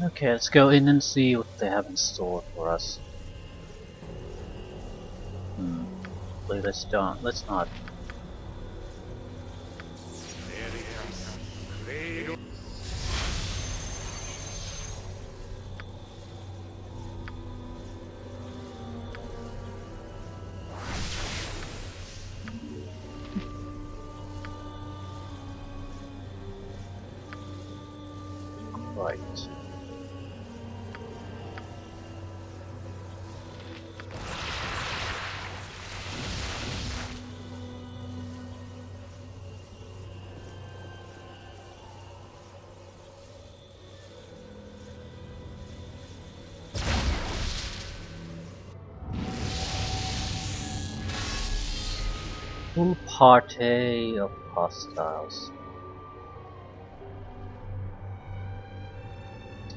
Okay, let's go in and see what they have in store for us. Wait, let's not. Right. Full party of hostiles.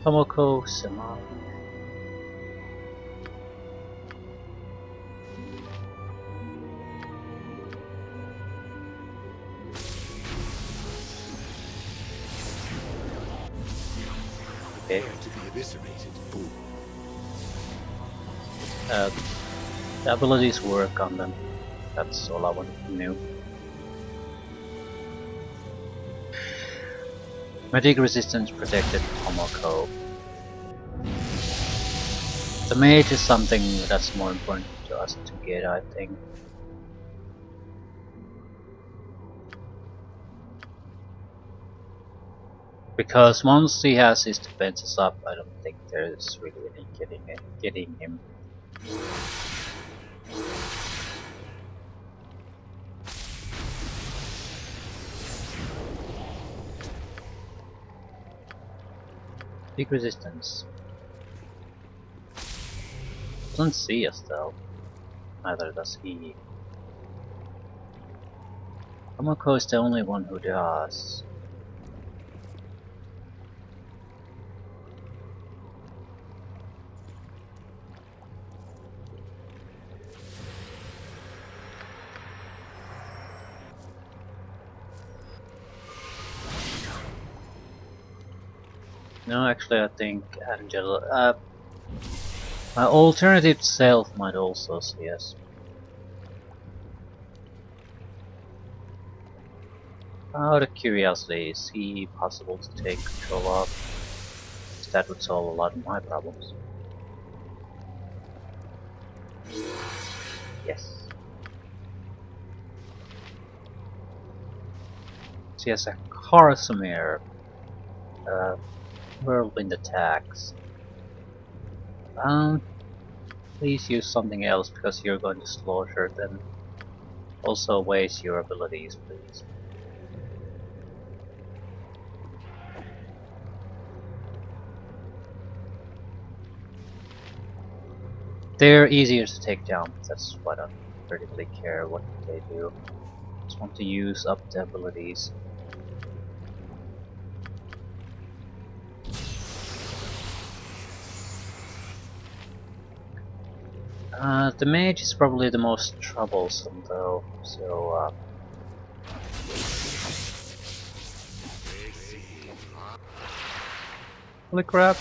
Tomoko Sama. Okay. To be eviscerated, fool. The abilities work on them. That's all I wanted to know. Magic resistance protected Tomoko. The mage is something that's more important to us to get, I think. Because once he has his defenses up, I don't think there's really any getting him. Big resistance. Doesn't see us though. Neither does he. Tomoko is the only one who does. No, actually I think Angela... my alternative self might also see us. Out of curiosity, is he possible to take control of? That would solve a lot of my problems. Yes. She has a Karsamir. Whirlwind attacks. Please use something else because you're going to slaughter them. Also waste your abilities, please. They're easier to take down, that's why I don't particularly care what they do. Just want to use up the abilities. The mage is probably the most troublesome though, so holy crap!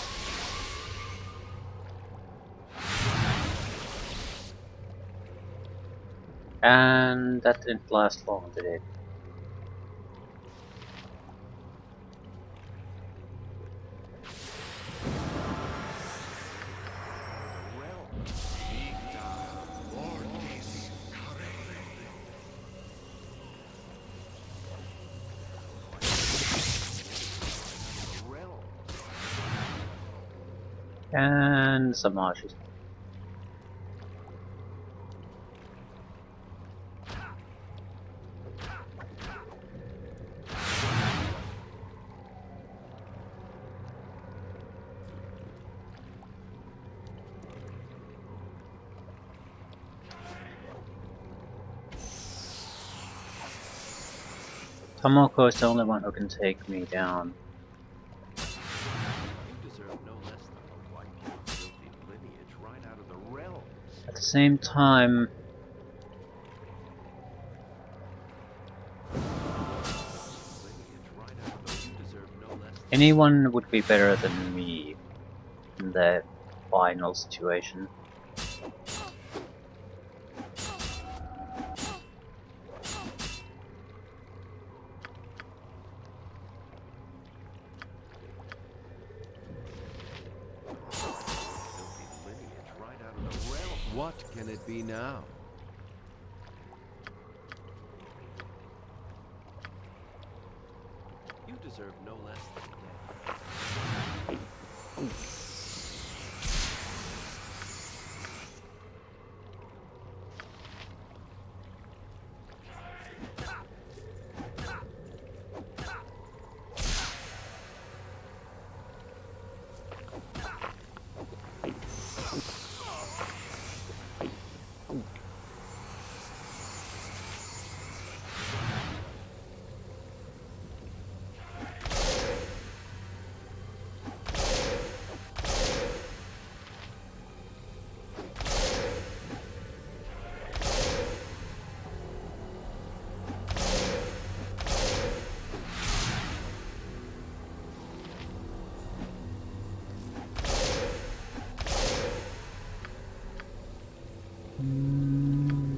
And that didn't last long, did it? And some marshes. Tomoko is the only one who can take me down. You deserve no less than the white filthy lineage right out of the realms. At the same time, anyone would be better than me in the final situation. Filthy lineage right out of the realm. What can it be now? You deserve no less than death.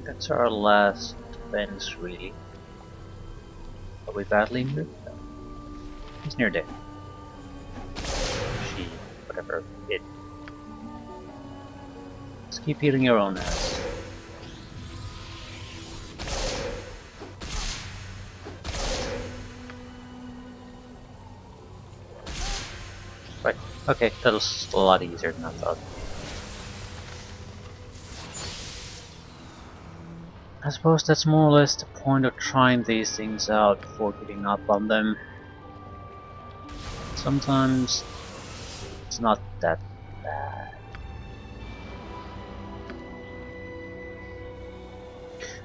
That's our last defense, really. Are we badly injured? No. He's near dead. She, whatever, it. Just keep healing your own ass. Right, okay, that was a lot easier than I thought. I suppose that's more or less the point of trying these things out before giving up on them. Sometimes it's not that bad.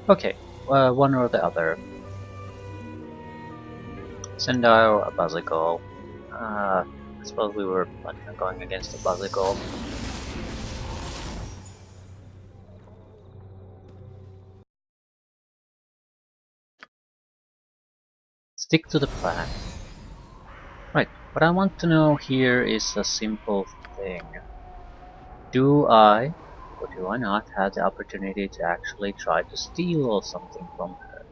Okay, one or the other. Sendai or Abazigal. I suppose we were planning on going against Abazigal. Stick to the plan. Right, what I want to know here is a simple thing. Do I, or do I not, have the opportunity to actually try to steal something from her?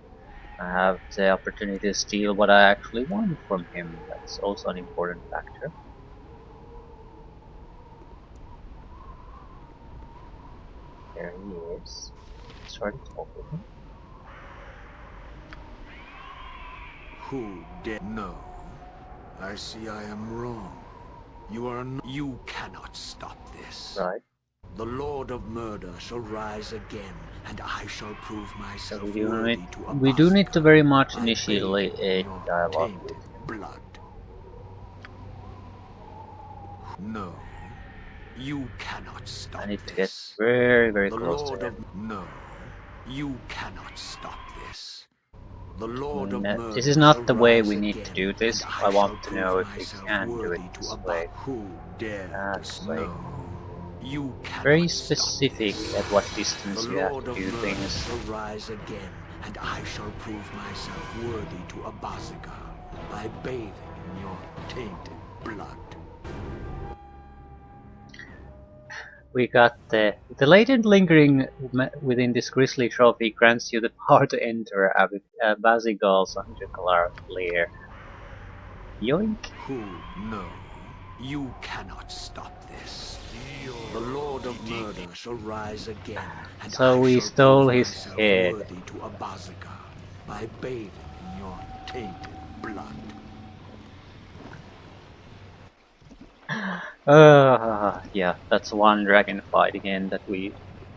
I have the opportunity to steal what I actually want from him. That's also an important factor. There he is. Let's try to talk with him. Who dare? No. I see I am wrong. You are you cannot stop this. Right. The Lord of Murder shall rise again, and I shall prove So myself we do worthy need, to we do need to very much by initiate bathing a in your dialogue with tainted him. blood. No. You cannot stop I need to get this. very The close to Lord of him. No. You cannot stop this. The Lord And, of this Murder is shall not the way rise we need to again, do and this. I I shall want to know prove if we myself can do it worthy to this abide. way. Who dare This way. No. You Very cannot stop specific this. at what The distance you have Lord to of do Murder things. shall rise again, and I shall prove myself worthy to Abazigal by bathing in your tainted blood. We got the latent lingering within this grisly trophy grants you the power to enter Abazigal's undercover lair. Yoink! Who? No. You cannot stop this. The Lord of Murder shall rise again, and So I we shall stole prove his myself head. worthy to Abazigal by bathing in your tainted blood. Yeah, that's one dragon fight again that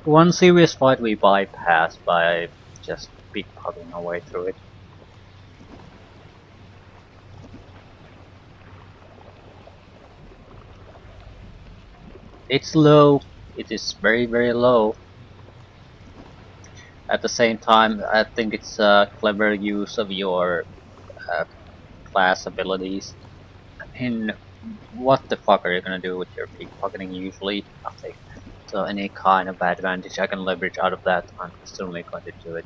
one serious fight we bypassed by just pickpocketing our way through it. It's low, it is very low. At the same time, I think it's a clever use of your uh, class abilities. I mean, what the fuck are you gonna do with your pickpocketing usually? Nothing. So any kind of advantage I can leverage out of that, I'm certainly going to do it.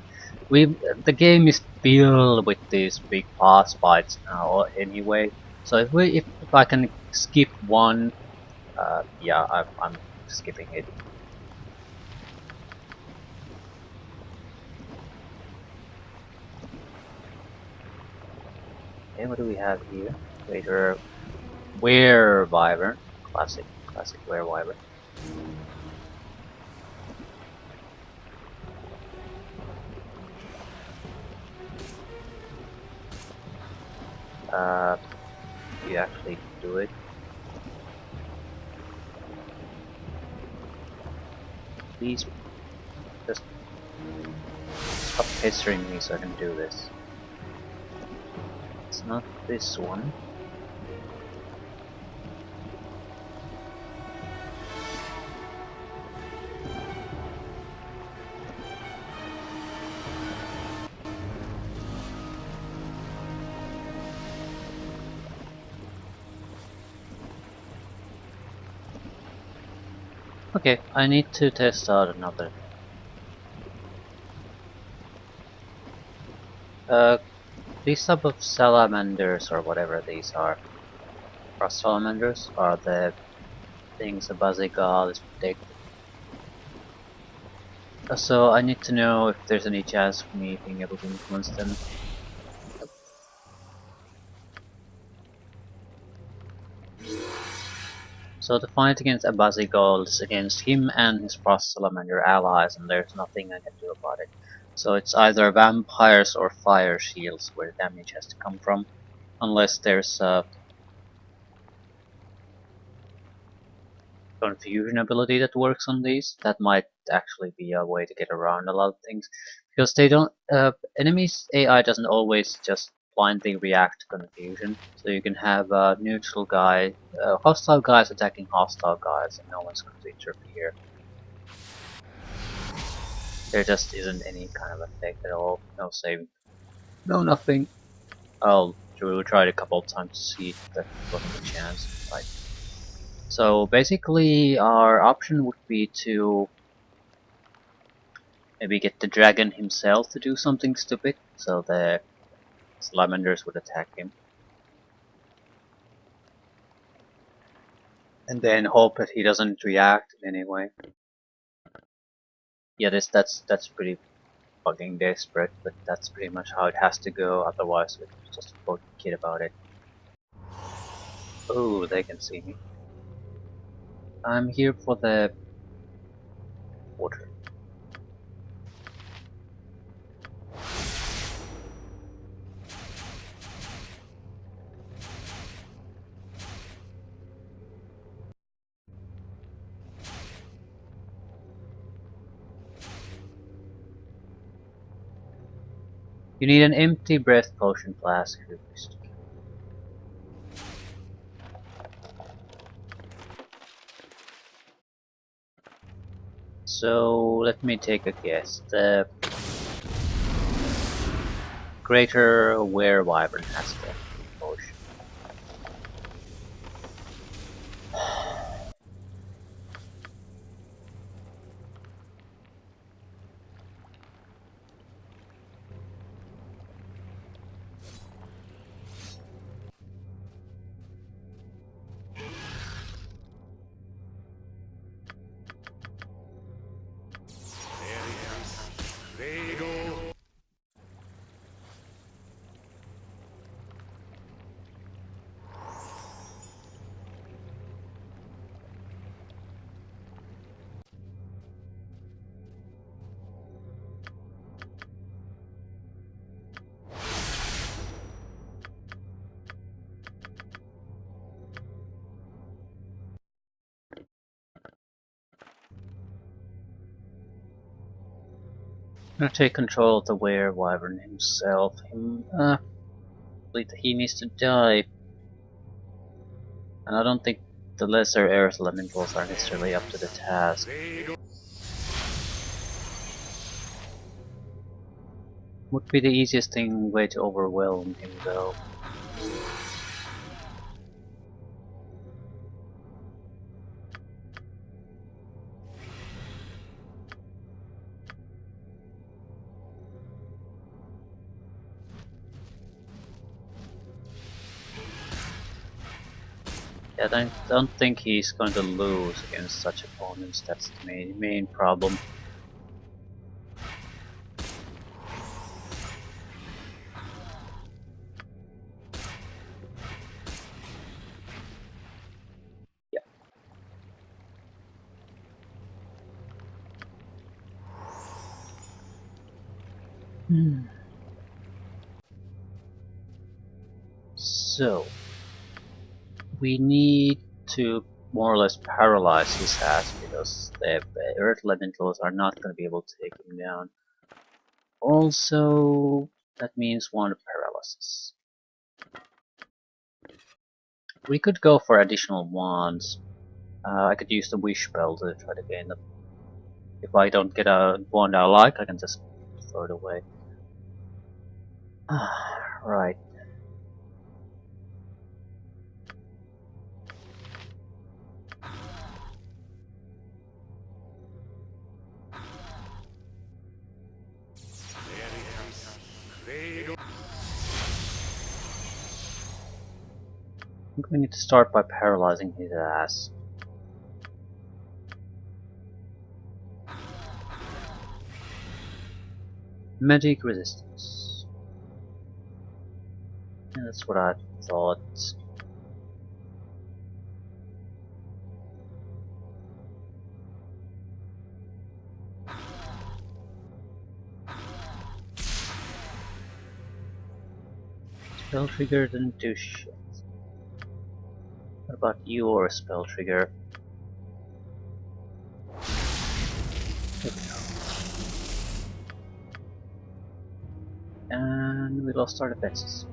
The game is filled with these big boss fights now anyway. So if I can skip one, Yeah, I'm skipping it. Okay, what do we have here? Later, Werewyvern. Classic Werewyvern. Uh, you actually do it. Please just stop pestering me so I can do this. It's not this one. Okay, I need to test out another. These type of salamanders or whatever these are, frost salamanders, are the things Abazigal is protected. So I need to know if there's any chance for me being able to influence them. So the fight against Abazigal is against him and his frost salamander allies, and there's nothing I can do about it. So it's either vampires or fire shields where the damage has to come from, unless there's a confusion ability that works on these. That might actually be a way to get around a lot of things, because they don't. Enemies AI doesn't always just blindly react to confusion. So you can have a neutral guy, hostile guys attacking hostile guys, and no one's going to interfere. There just isn't any kind of effect at all. No saving. No nothing. I'll try it a couple of times to see if that wasn't a chance. Right. So basically our option would be to maybe get the dragon himself to do something stupid, so the salamanders would attack him. And then hope that he doesn't react in any way. Yeah, that's pretty fucking desperate, but that's pretty much how it has to go, otherwise we just forget about it. Oh, they can see me. I'm here for the water. You need an empty breath potion flask if you wish to. So let me take a guess. The greater Werewyvern has the empty potion. I'm gonna take control of the Werewyvern himself. He needs to die. And I don't think the lesser earth elementals are necessarily up to the task. Would be the easiest way to overwhelm him though. Yeah, I don't think he's going to lose against such opponents. That's the main problem. Yeah. So we need to more or less paralyze his ass because the earth elementals are not going to be able to take him down. Also, that means one paralysis. We could go for additional wands. I could use the wish spell to try to gain them. If I don't get a wand I like, I can just throw it away. Right. I think we need to start by paralyzing his ass. Magic resistance. Yeah, that's what I thought. Spell trigger didn't do shit. What about your spell trigger? There we go. And we lost our defenses.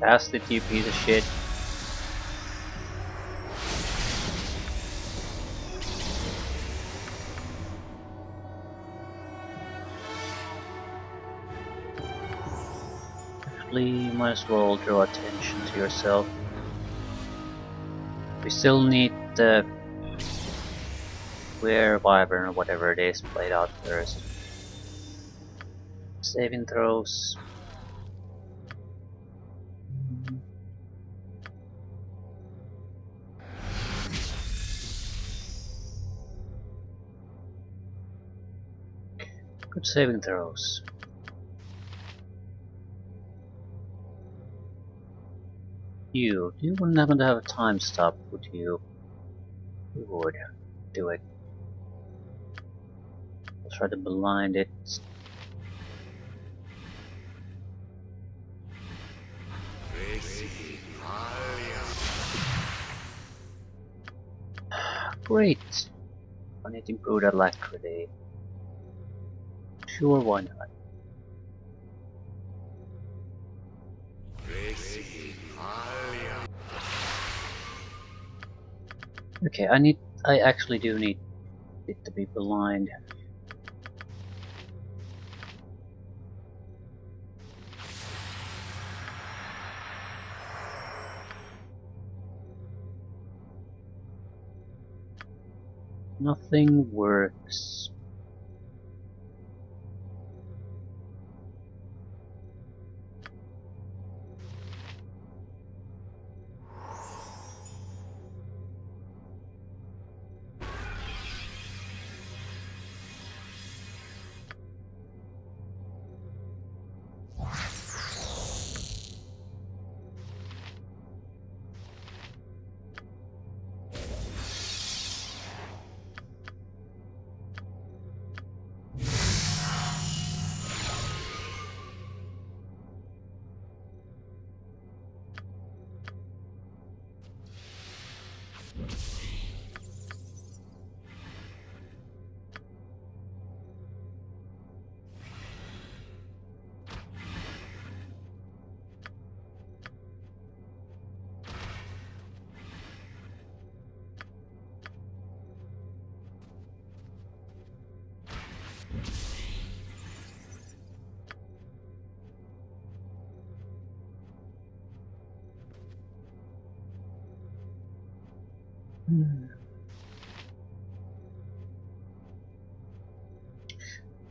Cast it, you piece of shit. Actually, you might as well draw attention to yourself. We still need the Were Wyvern or whatever it is played out first. Saving throws. Good saving throws. You wouldn't happen to have a time stop, would you? You would. Do it. I'll try to blind it. Great! I need to improve alacrity. Sure, why not? Okay, I actually do need it to be blind. Nothing works.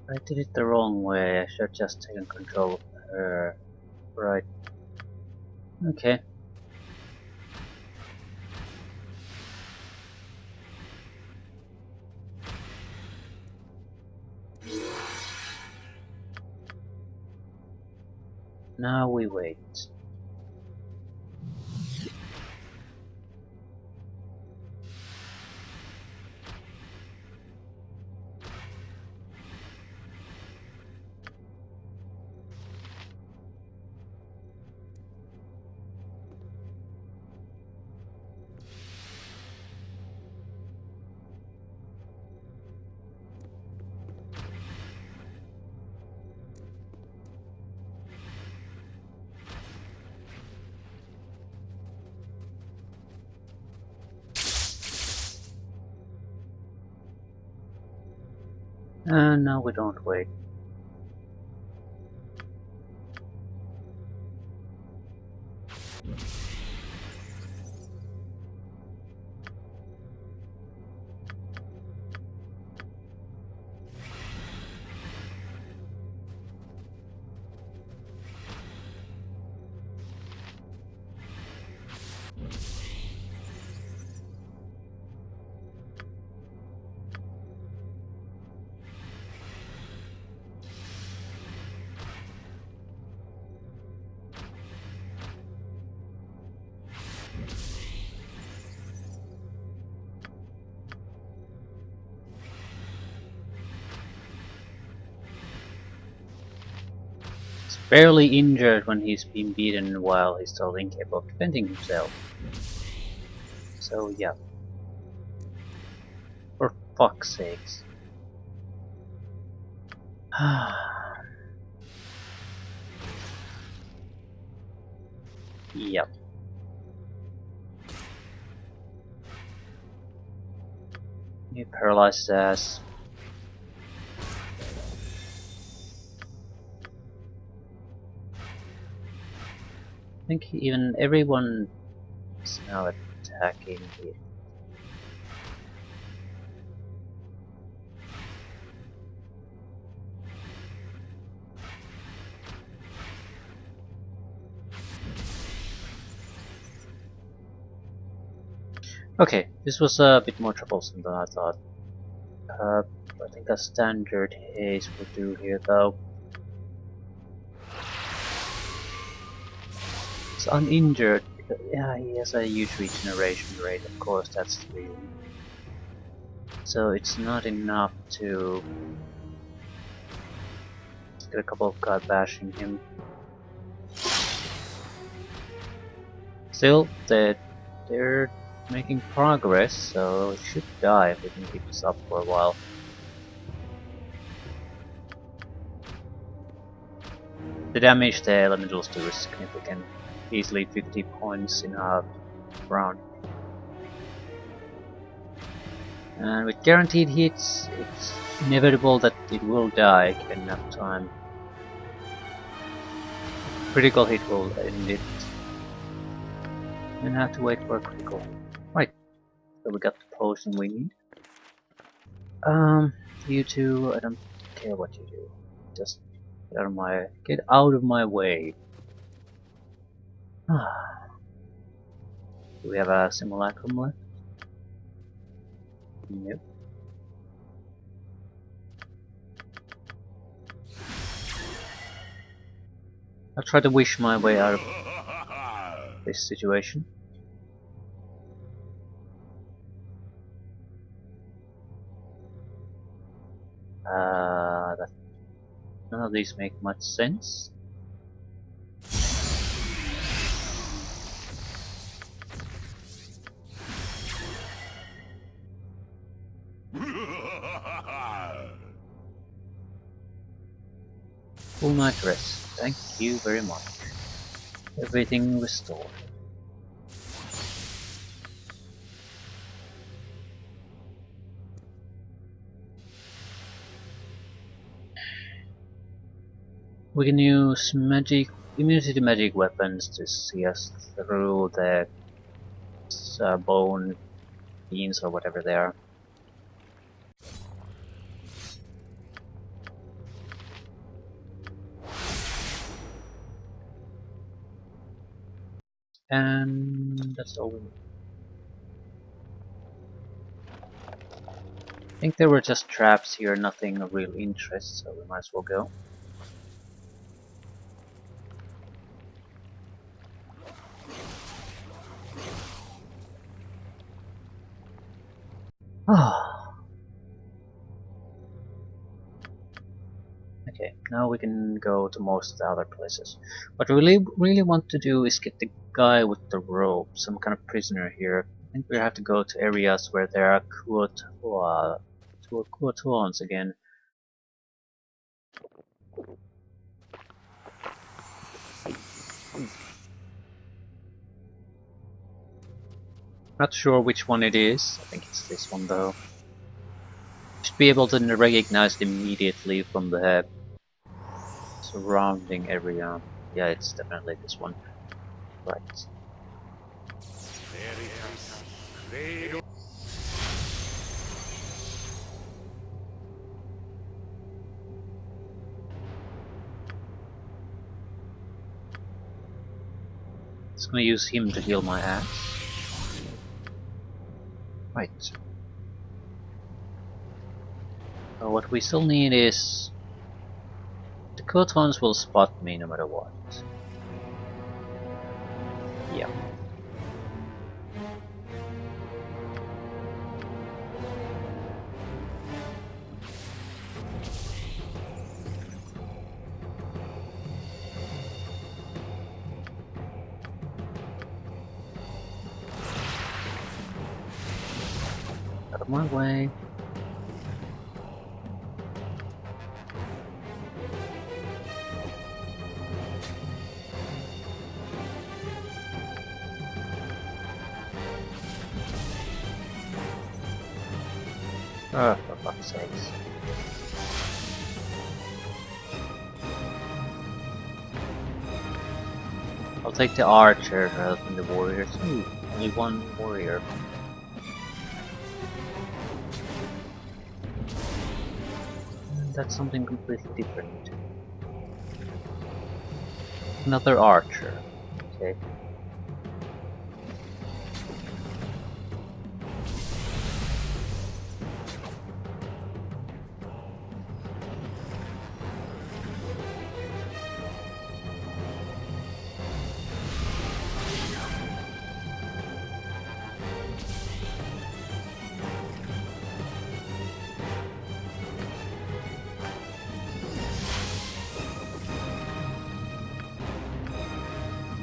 I did it the wrong way. I should have just taken control of her. Right. Okay. Now we wait. And now we don't wait. He's barely injured when he's been beaten while he's still incapable of defending himself. So yeah. For fuck's sakes. Yep. You paralyzed his ass. I think even everyone is now attacking here. Okay, this was a bit more troublesome than I thought. I think a standard haze will do here though. It's uninjured. Yeah, he has a huge regeneration rate, of course, that's the reason. So it's not enough to get a couple of guard bashing him. Still, they're making progress, so it should die if we can keep this up for a while. The damage the elementals do is significant, easily 50 points in a round. And with guaranteed hits, it's inevitable that it will die given enough time. Critical hit will end it. And have to wait for a critical hit. Right, so we got the potion we need. You two, I don't care what you do. Just get out of my way. Do we have a simulacrum left? Yep. I'll try to wish my way out of this situation. None of these make much sense. Full night rest. Thank you very much. Everything restored. We can use immunity to magic weapons to see us through the bone beans or whatever they are. And that's all we need. I think there were just traps here, nothing of real interest, so we might as well go. Okay, now we can go to most of the other places. What we really want to do is get the guy with the rope, some kind of prisoner here. I think we have to go to areas where there are Kuotuans again. Not sure which one it is. I think it's this one though. Should be able to recognize it immediately from the surrounding area. Yeah, it's definitely this one. Right. Just gonna use him to heal my ass. Right. So what we still need is... the Kuotuans will spot me no matter what. Yeah. Out of my way. Oh, for fuck's sakes. I'll take the archer rather than the warriors. Ooh, only one warrior. That's something completely different. Another archer. Okay.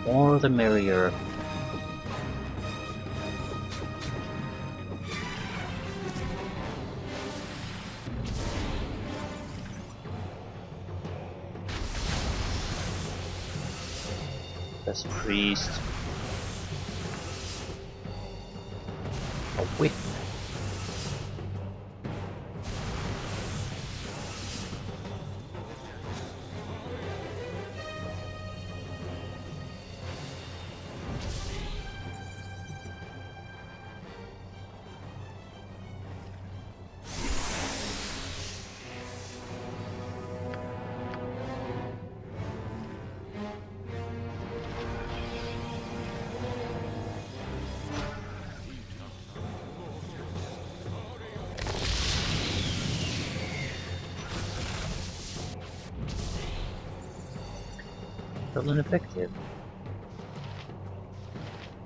More the merrier. That's priest. Oh wait. Still ineffective.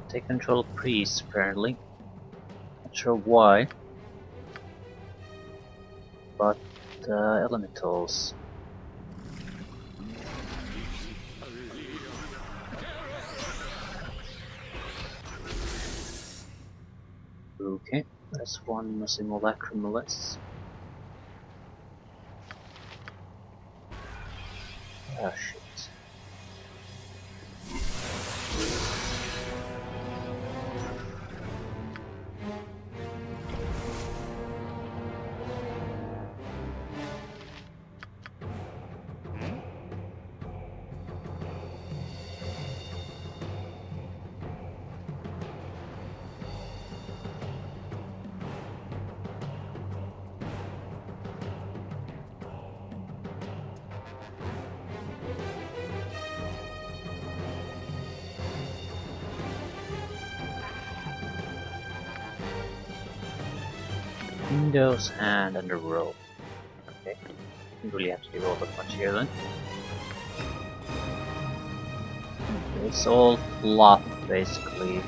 Take control of priests, apparently. Not sure why. But elementals. Okay, that's one simulacrum less. Ah shit. Windows, hand, and a rope. Okay, don't really have to do all that much here then. It's all fluff basically.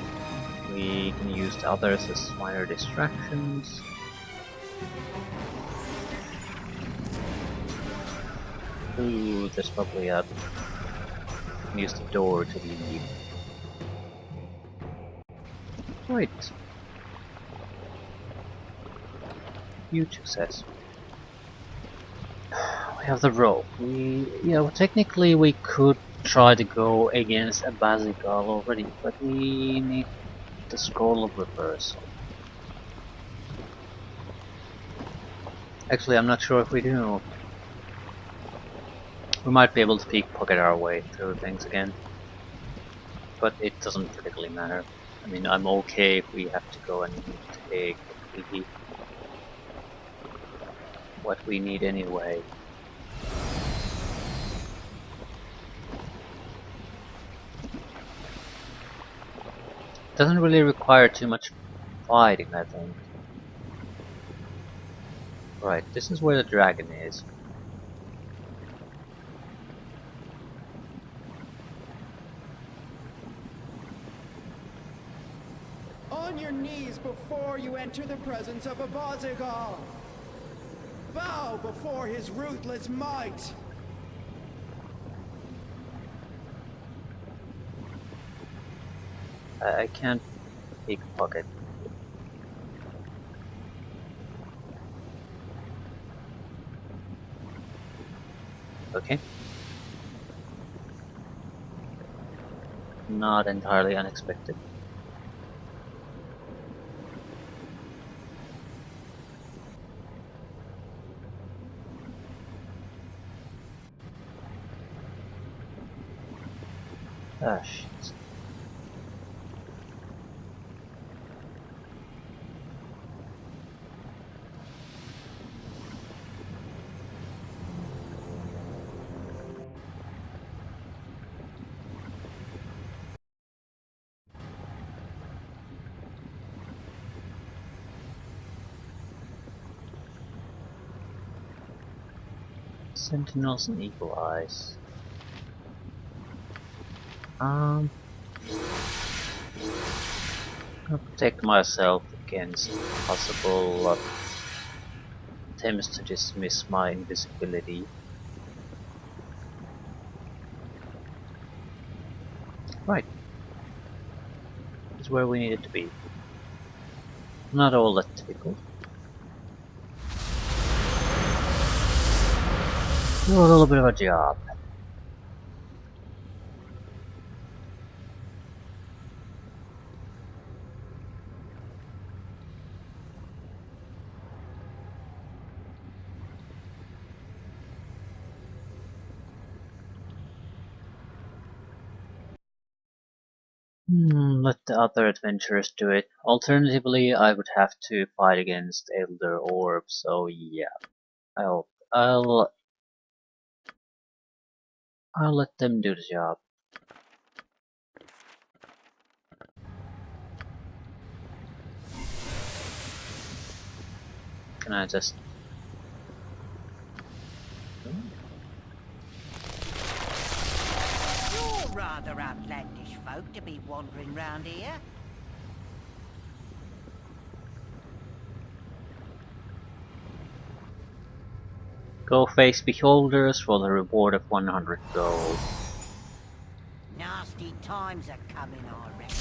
We can use the others as minor distractions. Ooh, there's probably a... use the door to leave. Right. Huge success. We have the rope. Well, technically we could try to go against Abazigal already, but we need the scroll of reversal. Actually, I'm not sure if we do. We might be able to pickpocket our way through things again, but it doesn't particularly matter. I mean, I'm okay if we have to go and take what we need anyway. Doesn't really require too much fighting, I think. Right, this is where the dragon is. On your knees before you enter the presence of Abazigal. Bow before his ruthless might. I can't pickpocket. Okay. Not entirely unexpected. Ah, shit. Sentinels and eagle eyes. I'll protect myself against possible attempts to dismiss my invisibility. Right. This is where we need it to be. Not all that difficult. Do a little bit of a job. Let the other adventurers do it. Alternatively, I would have to fight against Elder Orb, so yeah. I'll I'll I'll let them do the job. Can I just... You're rather outlandish folk to be wandering round here. Go face beholders for the reward of 100 gold. Nasty times are coming, I reckon.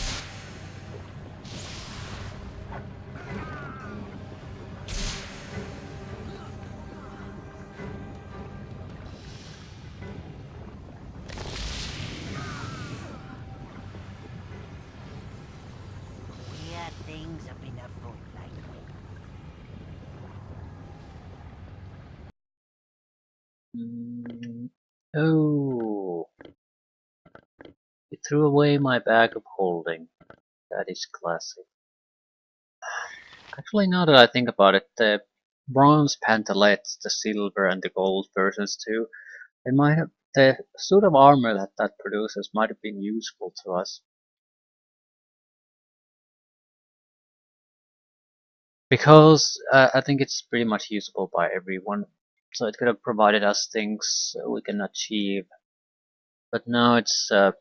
Weird things have been afoot lately. Oh, you threw away my bag of holding. That is classic. Actually, now that I think about it, the bronze pantalettes, the silver and the gold versions too, they might have, the suit of armor that produces might have been useful to us. because I think it's pretty much usable by everyone. So it could have provided us things we can achieve, but now it's too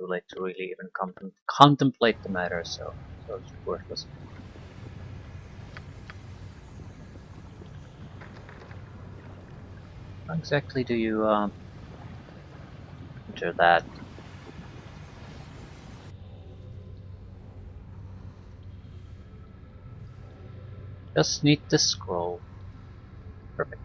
late to really even contemplate the matter. So it's worthless. How exactly do you enter that? Just need the scroll. Perfect.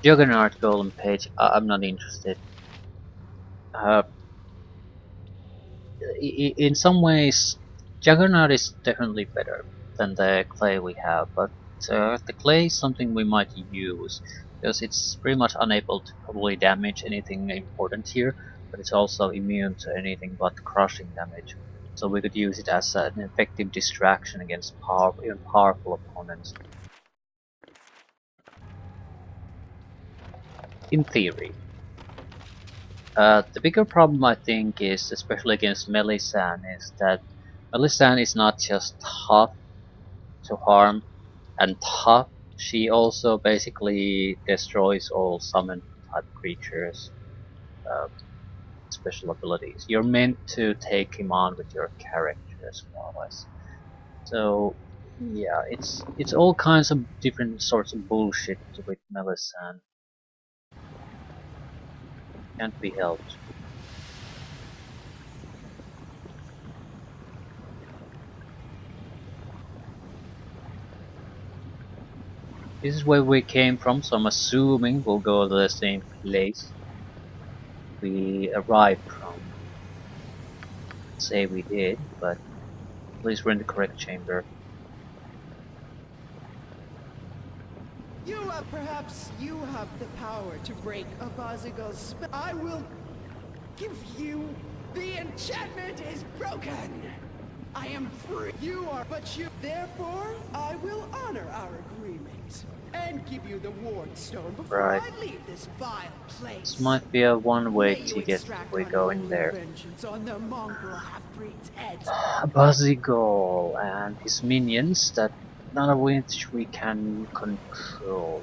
Juggernaut golem page. I'm not interested. Uh, in some ways, Juggernaut is definitely better than the clay we have, but the clay is something we might use because it's pretty much unable to probably damage anything important here, but it's also immune to anything but crushing damage. So we could use it as an effective distraction against even powerful opponents. In theory. The bigger problem I think is, especially against Melisande, is that Melisande is not just tough to harm and tough, she also basically destroys all summon type creatures' uh, special abilities. You're meant to take him on with your characters more or less. So yeah, it's all kinds of different sorts of bullshit with Melisande. Can't be helped. This is where we came from, so I'm assuming we'll go to the same place we arrived from. Say we did, but at least we're in the correct chamber. Perhaps you have the power to break Abazigal's spell. I will give you... The enchantment is broken! I am free. You are, but you... Therefore, I will honor our agreement. And give you the ward stone before Right. I leave this vile place. This might be a one way May you to get extract we go in unholy there. vengeance on the mongrel half-breed's head. Abazigal and his minions that none of which we can control.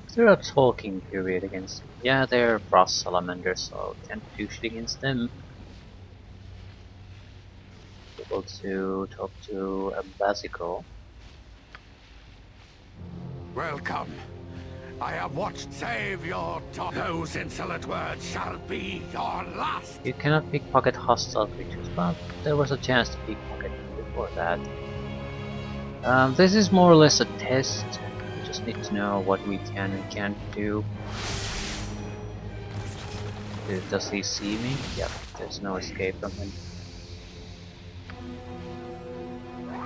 Is there a talking period against? Yeah, they're frost salamanders, so can't do shit against them. Able to talk to Abazigal. Welcome. I have watched. Save your tongue. Those insolent words shall be your last. You cannot pickpocket hostile creatures, but there was a chance to pickpocket them before that. This is more or less a test. We just need to know what we can and can't do. Does he see me? Yep, there's no escape from him.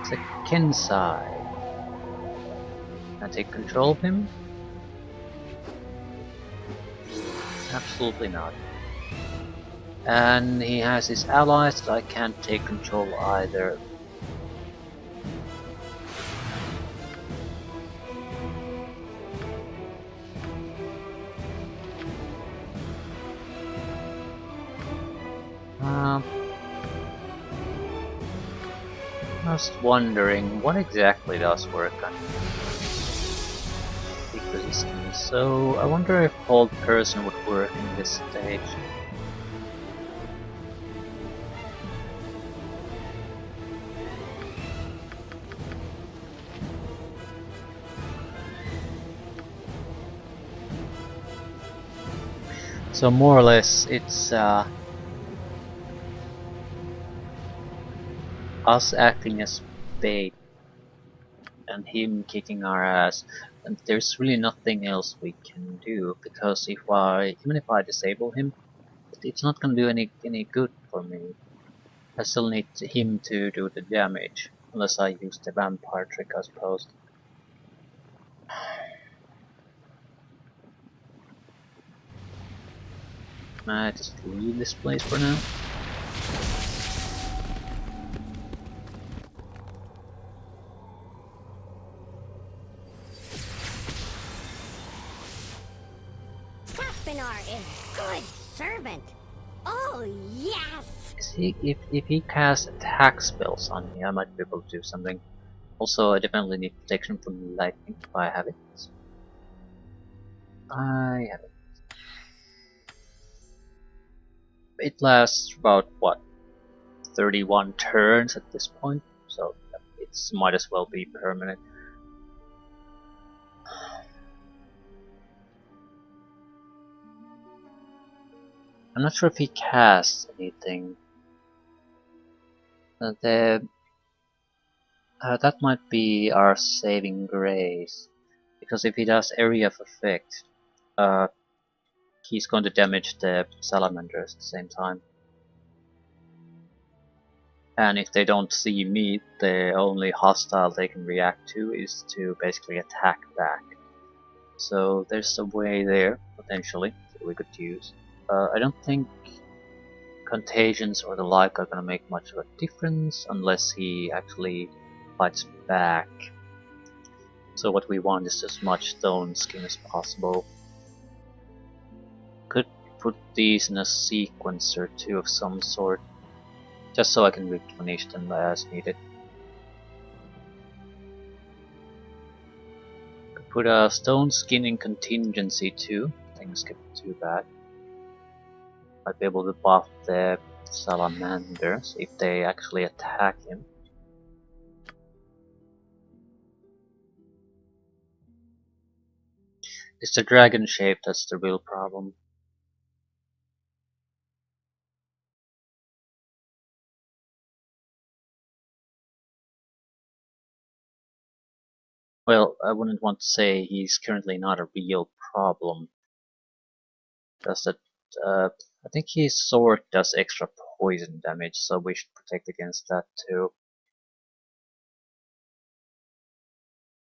It's a Kensai. Can I take control of him? Absolutely not. And he has his allies that I can't take control either. Just wondering what exactly does work on weak resistance. So I wonder if hold person would work in this stage. So more or less it's us acting as bait and him kicking our ass, and there's really nothing else we can do, because even if I disable him, it's not gonna do any good for me. I still need him to do the damage, unless I use the vampire trick, I suppose. Can I just leave this place for now? Saspinar is good servant. Oh yes. If he casts attack spells on me, I might be able to do something. Also, I definitely need protection from lightning if I have it. I have it. It lasts about what, 31 turns at this point, so it might as well be permanent. I'm not sure if he casts anything. That might be our saving grace, because if he does area of effect, he's going to damage the salamanders at the same time. And if they don't see me, the only hostile they can react to is to basically attack back. So there's a way there, potentially, that we could use. I don't think contagions or the like are gonna make much of a difference unless he actually fights back. So what we want is as much stone skin as possible. Could put these in a sequence or two of some sort, just so I can replenish them as needed. Could put a stone skin in contingency too, things get too bad. Might be able to buff the salamanders if they actually attack him. It's the dragon shape that's the real problem. Well, I wouldn't want to say he's currently not a real problem. Does that? I think his sword does extra poison damage, so we should protect against that too.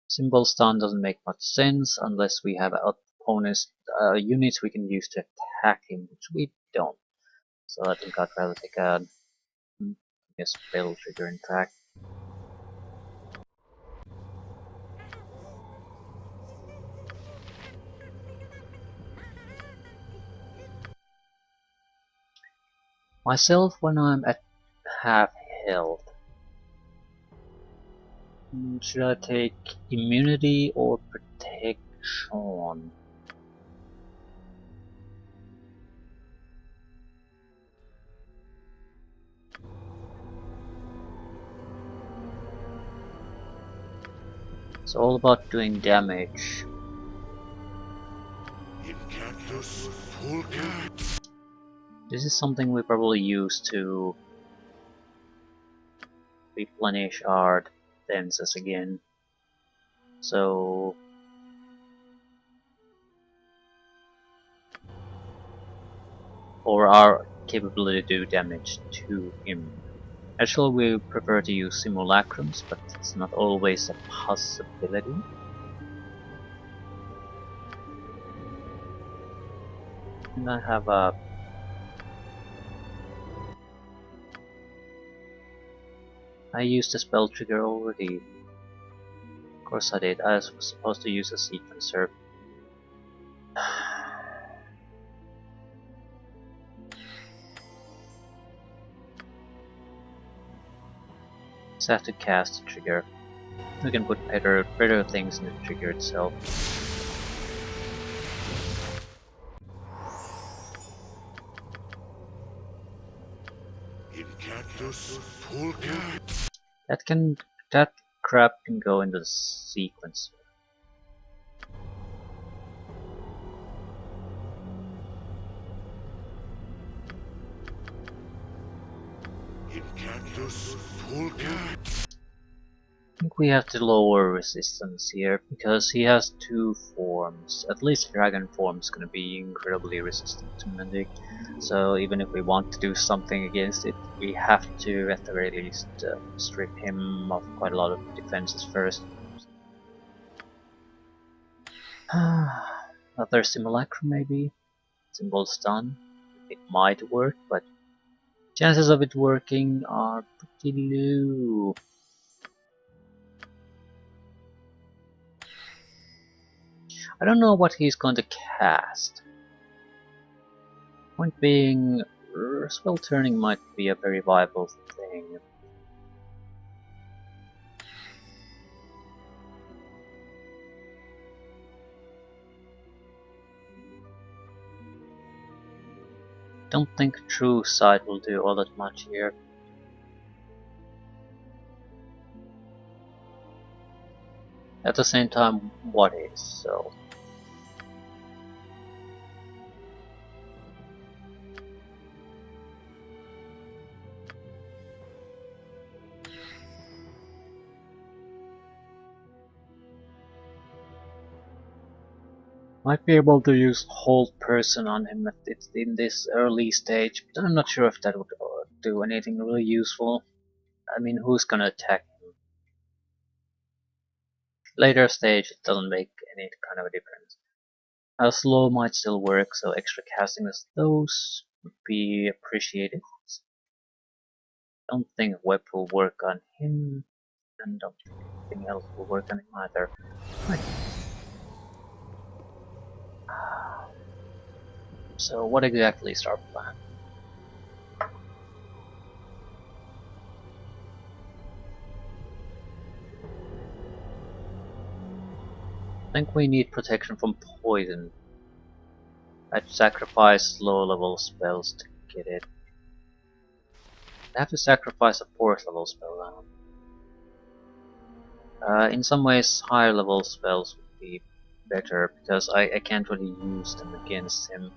Symbol stun doesn't make much sense unless we have opponents, units we can use to attack him, which we don't. So I think I'd rather take a spell trigger in fact. Myself when I'm at half health. Should I take immunity or protection? It's all about doing damage. This is something we probably use to replenish our defenses again. So or our capability to do damage to him. Actually, we prefer to use simulacrums, but it's not always a possibility. And I have a I used the spell trigger already. Of course I did. I was supposed to use a sequencer. So I have to cast the trigger. We can put better things in the trigger itself. That crap can go into the sequencer. I think we have to lower resistance here, because he has two forms. At least dragon form is going to be incredibly resistant to magic. So even if we want to do something against it, we have to at the very least strip him of quite a lot of defenses first. Another simulacrum maybe? Symbol stun? it might work, but chances of it working are pretty low. I don't know what he's going to cast. Point being, spell turning might be a very viable thing. Don't think True Sight will do all that much here. At the same time, what is, so... Might be able to use Hold Person on him in this early stage, but I'm not sure if that would do anything really useful. I mean, who's gonna attack him? Later stage, it doesn't make any kind of a difference. Slow might still work, so extra casting as those would be appreciated. Don't think Web will work on him, and don't think anything else will work on him either. Right. So what exactly is our plan? I think we need protection from poison. I'd sacrifice low level spells to get it. I have to sacrifice a 4th level spell now. In some ways higher level spells would be better because I can't really use them against him.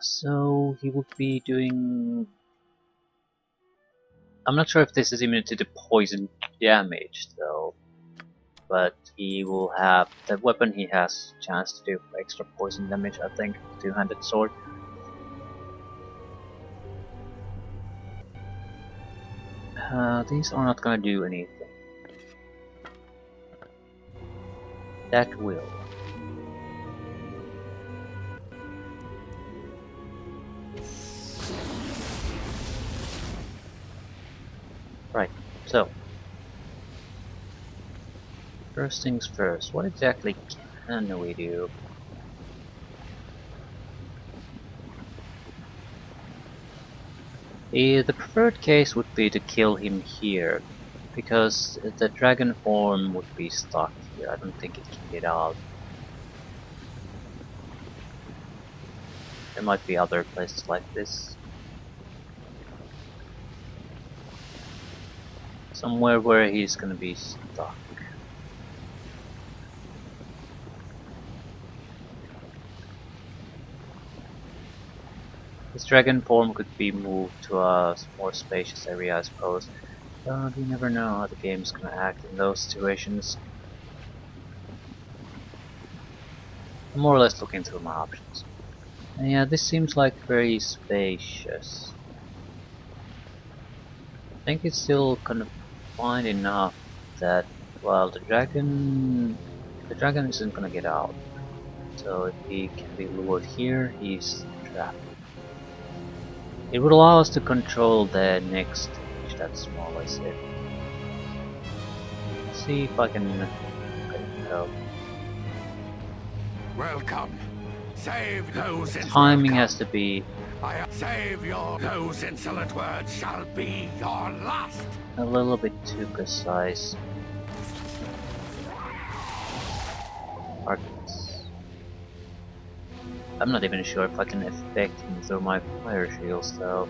So he would be doing... I'm not sure if this is immune to the poison damage though, but he will have... the weapon he has chance to do extra poison damage, I think, two-handed sword. These are not gonna do anything. That will. Right, so first things first, what exactly can we do? The preferred case would be to kill him here, because the dragon form would be stuck here. I don't think it can get out. There might be other places like this. Somewhere where he's gonna be stuck. This dragon form could be moved to a more spacious area, I suppose. But you never know how the game's gonna act in those situations. I'm more or less looking through my options. And yeah, this seems like very spacious. I think it's still confined enough that, well, the dragon isn't gonna get out. So if he can be lured here, he's trapped. It would allow us to control the next stage, that's more or less it. Let's see if I can help. Welcome. Save those Timing has to be save your those insolent words shall be your last. a little bit too precise. Arcus. I'm not even sure if I can affect him through my fire shields though.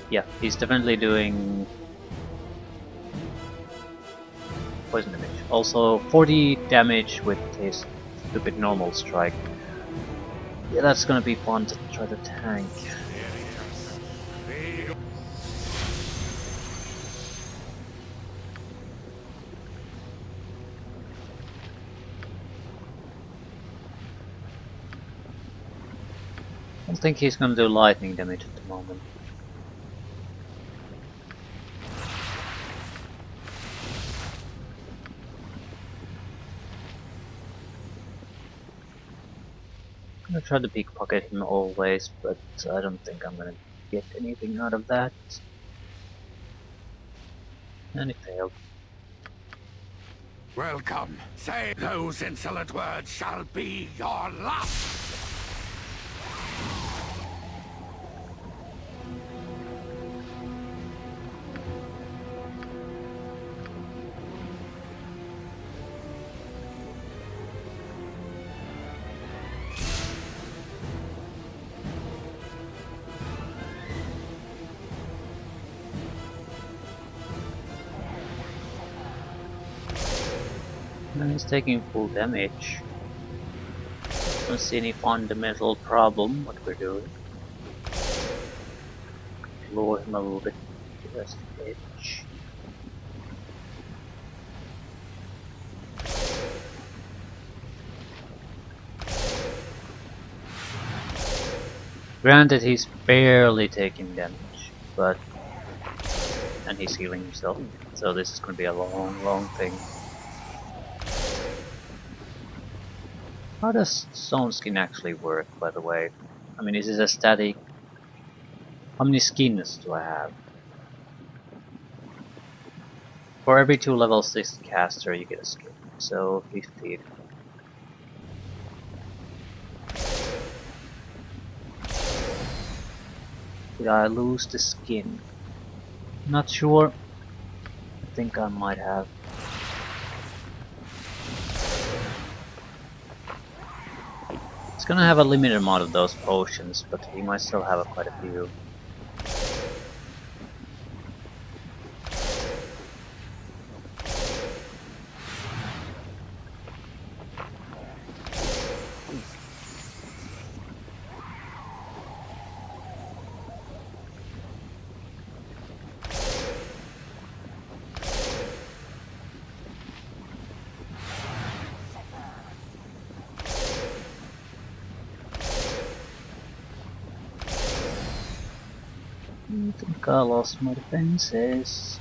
Yeah, he's definitely doing poison damage. Also 40 damage with his stupid normal strike. Yeah, that's gonna be fun to try to tank. I don't think he's gonna do lightning damage at the moment. I'm gonna try to pickpocket him always, but I don't think I'm gonna get anything out of that. And it failed. Welcome. Say those insolent words shall be your last. And he's taking full damage. Don't see any fundamental problem what we're doing. Lower him a little bit to the edge. Granted, he's barely taking damage, but and he's healing himself, so this is going to be a long thing. How does Stone Skin actually work, by the way? I mean, is it a static? How many skins do I have? For every 2 level 6 caster, you get a skin, so 15. Did I lose the skin? Not sure. I think I might have. It's gonna have a limited amount of those potions, but he might still have quite a few. I think I lost my defenses.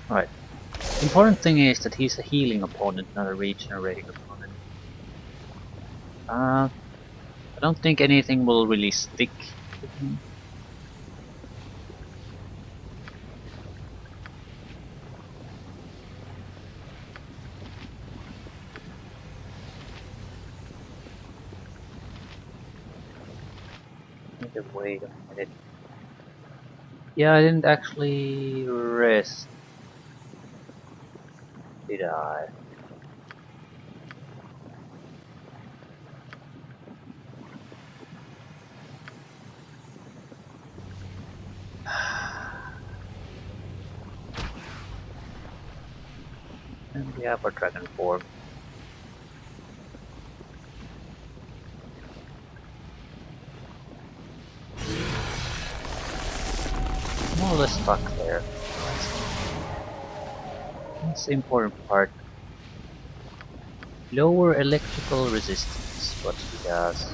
Right. The important thing is that he's a healing opponent, not a regenerating opponent. I don't think anything will really stick with him. Wait a minute. Yeah, I didn't actually rest. Did I? And we have our dragon form. More or less stuck there. That's the important part. Lower electrical resistance, what he does.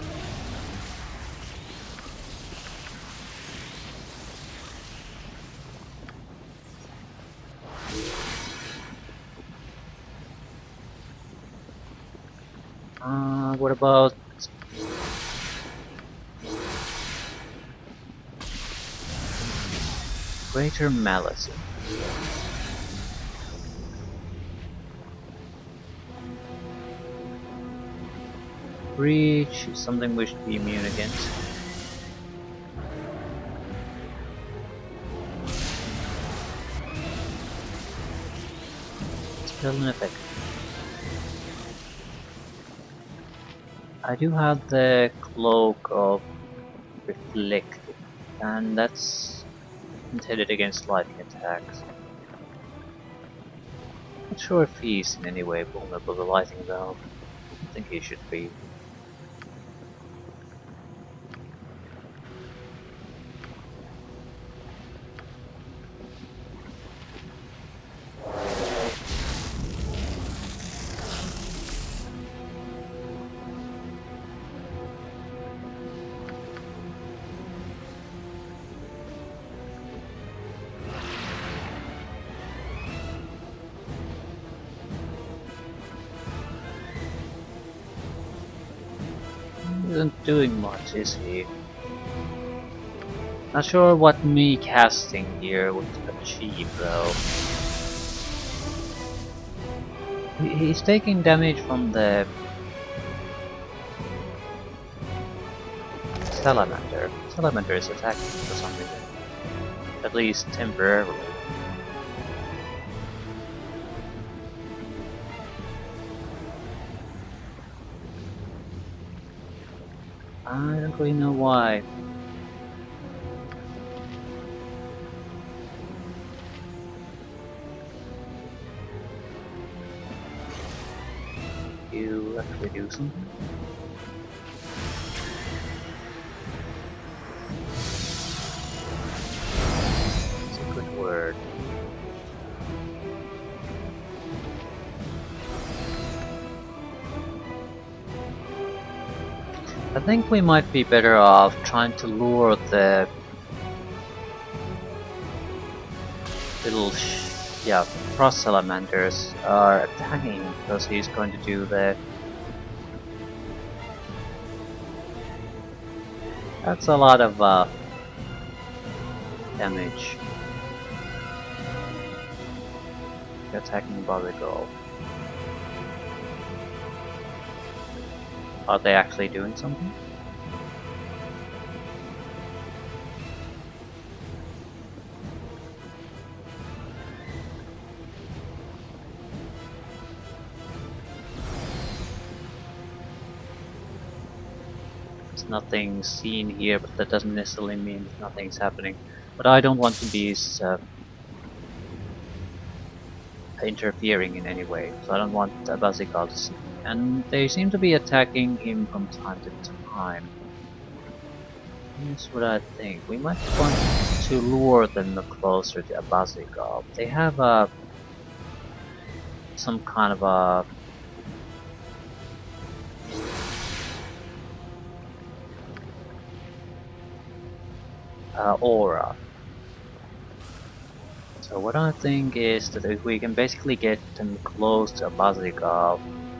What about greater malice? Breach is something we should be immune against. Still an effect. I do have the cloak of reflecting, and that's intended against lightning attacks. Not sure if he's in any way vulnerable to lightning though. I think he should be. isn't doing much, is he? Not sure what me casting here would achieve though. He's taking damage from the Salamander. Salamander is attacking for some reason. At least temporarily. I don't really know why. You actually do something? It's a good word. I think we might be better off trying to lure the little frost salamanders are attacking because he's going to do the. That's a lot of damage. Attacking Abazigal. Are they actually doing something? There's nothing seen here, but that doesn't necessarily mean that nothing's happening. But I don't want to be interfering in any way, so I don't want Abazigal to see. And they seem to be attacking him from time to time. Here's what I think. We might want to lure them closer to Abazigal. They have some kind of a aura. So what I think is that if we can basically get them close to Abazigal,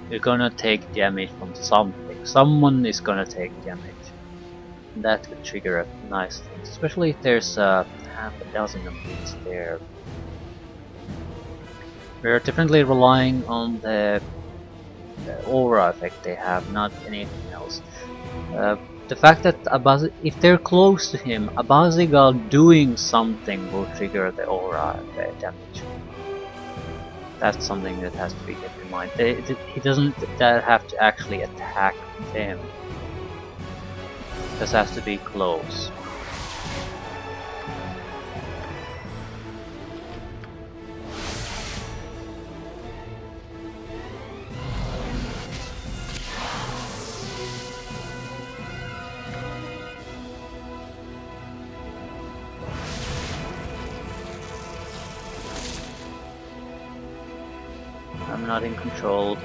we're gonna take damage from something. Someone is gonna take damage. And that could trigger a nice thing, especially if there's half a dozen of these there. We're definitely relying on the aura effect they have, not anything else. The fact that if they're close to him, Abazigal doing something will trigger the aura damage. That's something that has to be kept in mind. He doesn't have to actually attack them. Just has to be close. I'm not in control.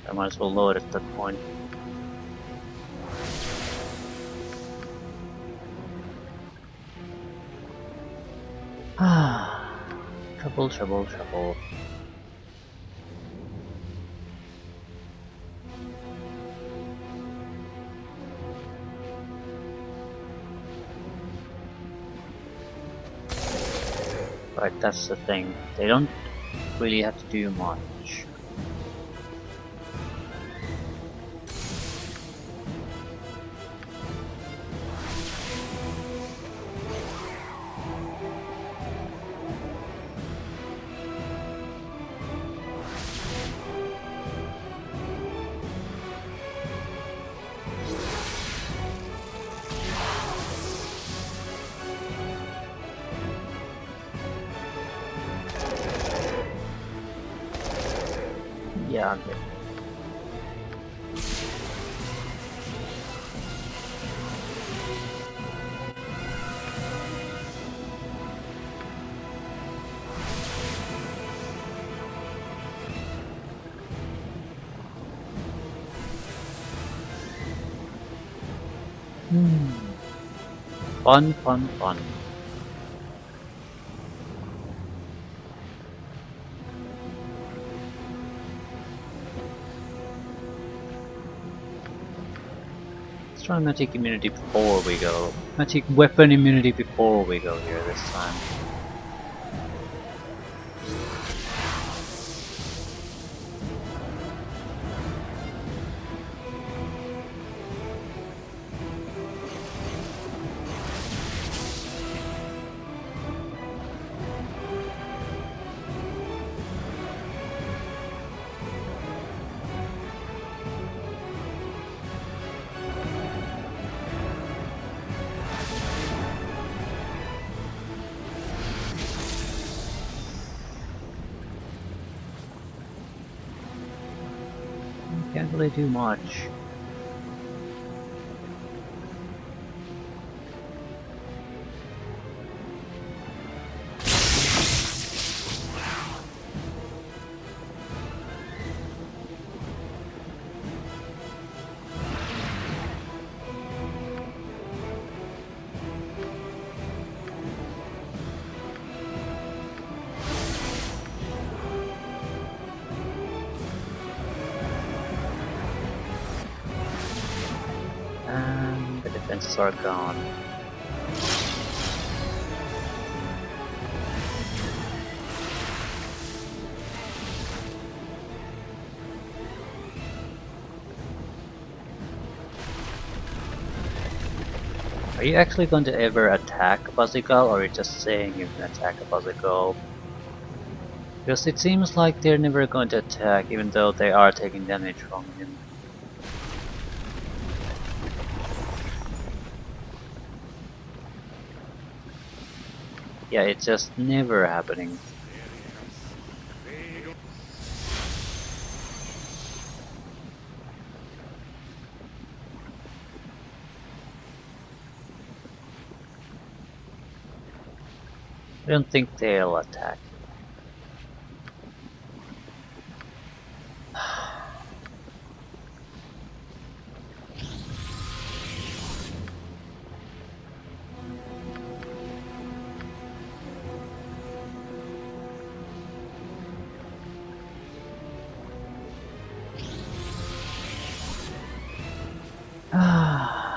I might as well load at that point. Trouble, trouble, trouble. Right, that's the thing. They don't really have to do much. Yeah, I'm good. Hmm. Fun, fun, fun. Let's try magic immunity before we go. Magic weapon immunity before we go here this time. Can't really do much. And the defenses are gone. Are you actually going to ever attack Abazigal, or are you just saying you're going to attack Abazigal? Because it seems like they're never going to attack, even though they are taking damage from him. Yeah, it's just never happening. I don't think they'll attack.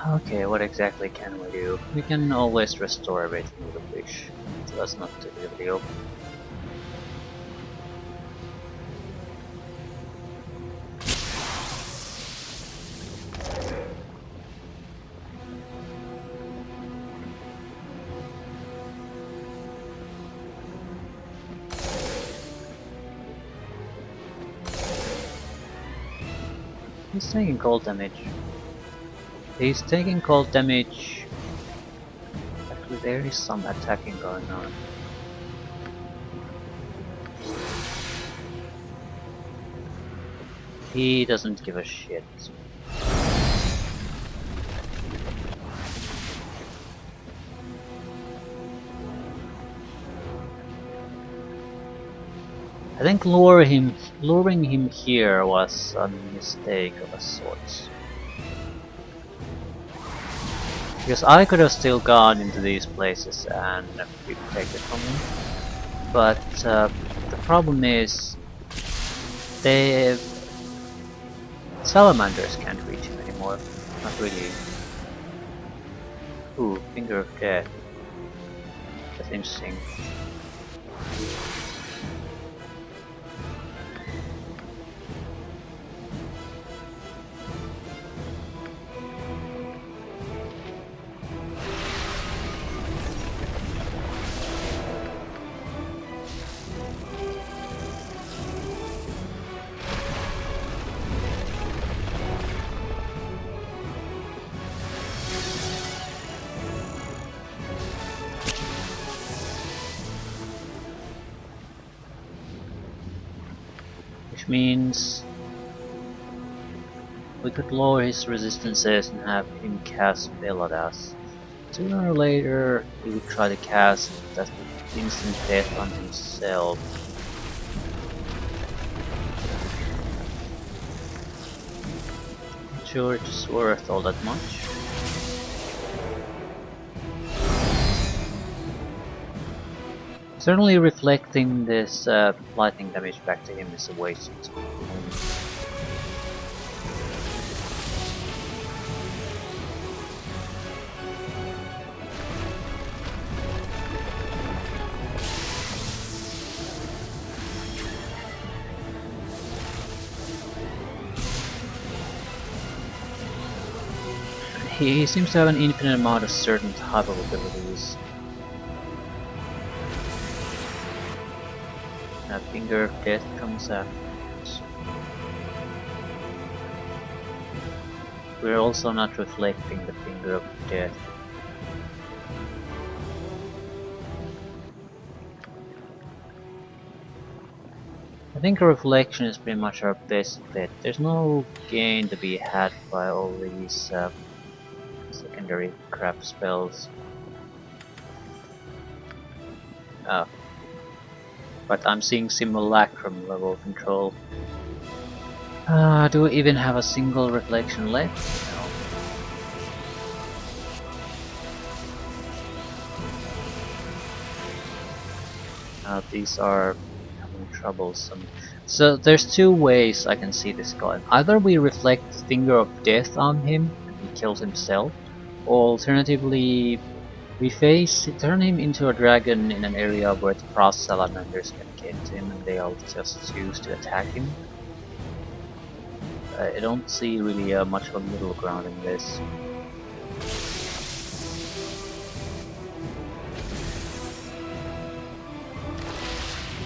Okay, what exactly can we do? We can always restore everything with a wish, so that's not too big of a deal. He's taking cold damage. He's taking cold damage. Actually, there is some attacking going on. He doesn't give a shit. I think luring him here was a mistake of a sort. Because I could have still gone into these places and be protected from him. But the problem is, the salamanders can't reach him anymore. Not really. Ooh, Finger of Death. That's interesting. Which means we could lower his resistances and have him cast spell at us. Sooner or later he would try to cast that instant death on himself. Not sure it's worth all that much. Certainly reflecting this lightning damage back to him is a waste. He seems to have an infinite amount of certain type of abilities. A Finger of Death comes after. We're also not reflecting the Finger of Death. I think a reflection is pretty much our best bet. There's no gain to be had by all these secondary crap spells. Oh. But I'm seeing Simulacrum level control. Do we even have a single reflection left? No. These are becoming troublesome. So there's two ways I can see this going. Either we reflect Finger of Death on him and he kills himself, or alternatively we turn him into a dragon in an area where the frost salamanders can get to him and they'll just choose to attack him. I don't see really much of a middle ground in this.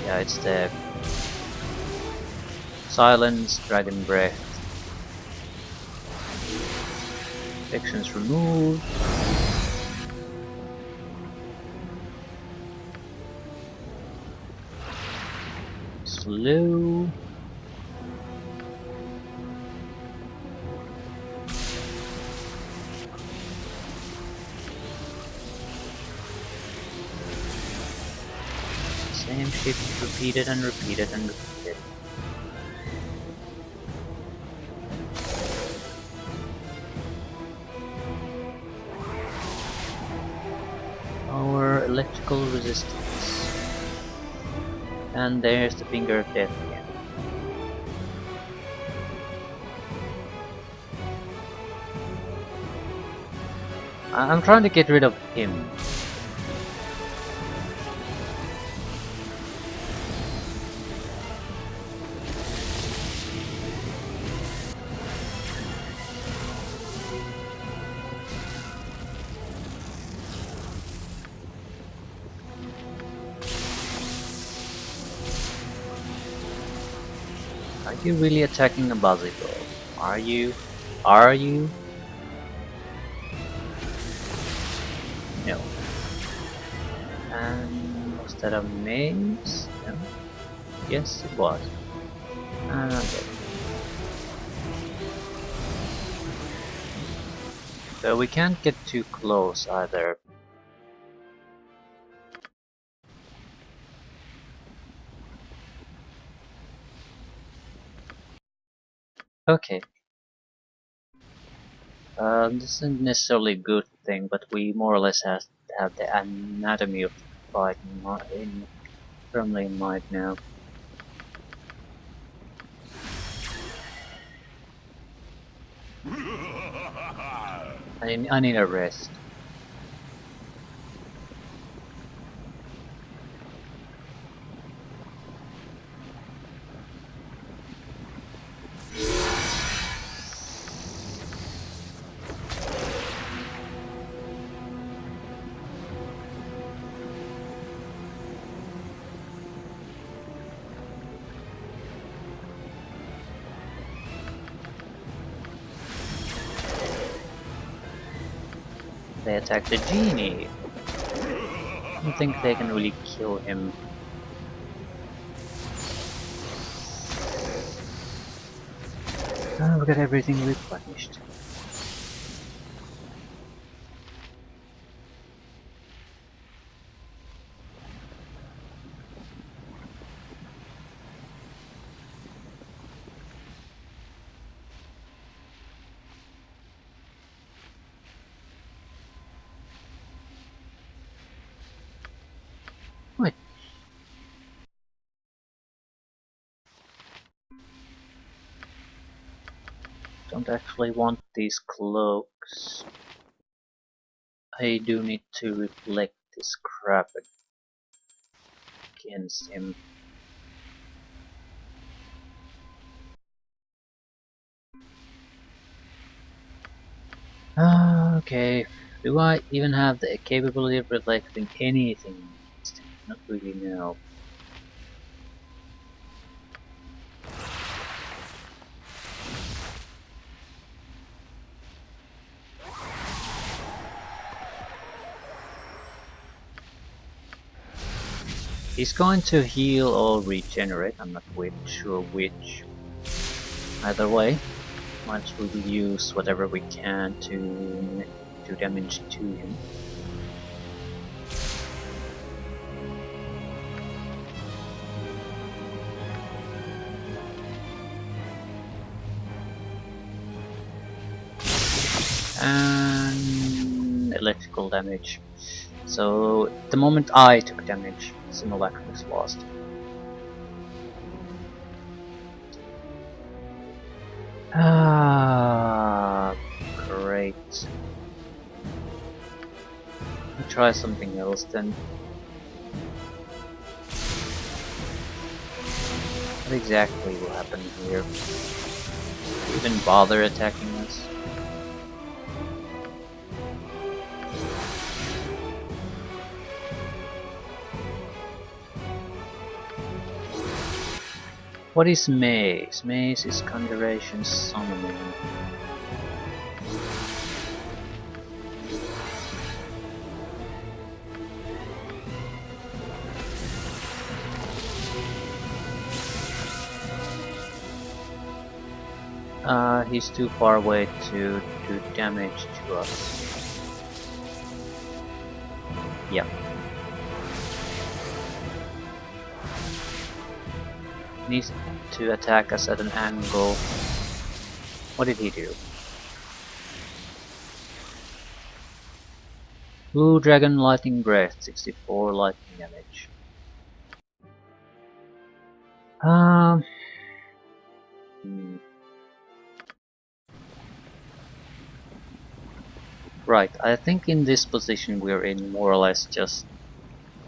Yeah, it's the Silence, Dragon Breath. Sections removed. Slow. Same shit repeated and repeated and repeated. Our electrical resistance. And there's the Finger of Death again. I'm trying to get rid of him. Are you really attacking Abazigal? Are you? Are you? No. And was that a maze? No. Yes, it was. Okay. So we can't get too close either. Okay. This isn't necessarily a good thing, but we more or less have the anatomy of the fight firmly in mind now. I need a rest. They attack the genie. I don't think they can really kill him. We got everything replenished. Wait, don't actually want these cloaks. I do need to reflect this crap against him. Okay, do I even have the capability of reflecting anything? Not really, no. He's going to heal or regenerate, I'm not quite sure which. Either way, might as well use whatever we can to do damage to him. And electrical damage. So the moment I took damage, simulacrum is lost. Ah, great. Let me try something else then. What exactly will happen here? Even bother attacking us? What is maze? Maze is conjuration summoning. He's too far away to do damage to us. Yeah. Needs to attack us at an angle. What did he do? Blue Dragon Lightning Breath, 64 lightning damage. Right, I think in this position we're in more or less just